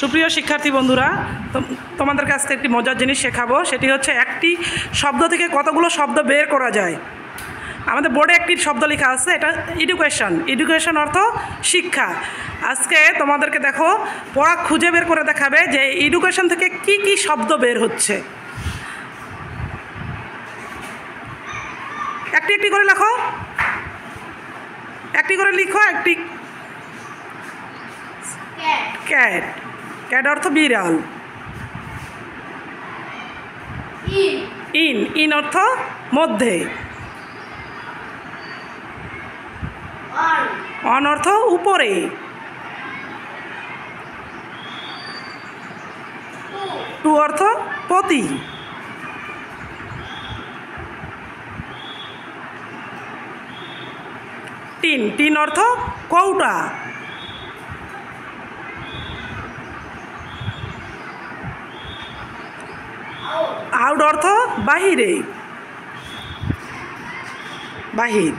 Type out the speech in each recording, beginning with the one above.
সুপ্রিয় শিক্ষার্থী বন্ধুরা, তোমাদের কাছ থেকে একটি মজার জিনিস শেখাবো। সেটি হচ্ছে একটি শব্দ থেকে কতগুলো শব্দ বের করা যায়। আমাদের বোর্ডে একটি শব্দ লেখা আছে, এটা এডুকেশন। এডুকেশন অর্থ শিক্ষা। আজকে তোমাদেরকে দেখো পড়া খুঁজে বের করে দেখাবে যে এডুকেশন থেকে কি কি শব্দ বের হচ্ছে। একটি একটি করে লেখো, একটি করে লিখো। একটি ক্যাট। ক্যাট অর্থ বিড়াল। ইন। ইন অর্থ মধ্যে। অন অর্থ উপরে। টু অর্থ প্রতি। টিন। টিন অর্থ কৌটা। আউট অর্থ বাহিরে, বাহির।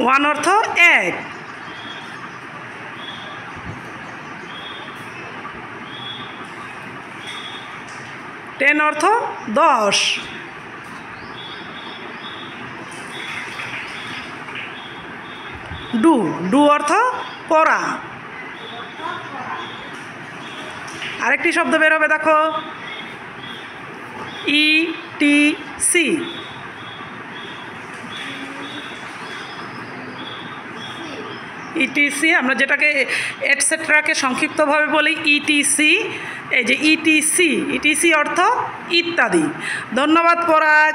ওয়ান অর্থ এক। টেন অর্থ 10। ডু। ডু অর্থ পড়া। আরেকটি শব্দ বের হবে, দেখো ইটিসি। ইটিসি আমরা যেটাকে এটসেট্রাকে সংক্ষিপ্তভাবে বলি ইটিসি। এই যে ইটিসি, ইটিসি অর্থ ইত্যাদি। ধন্যবাদ পরাগ।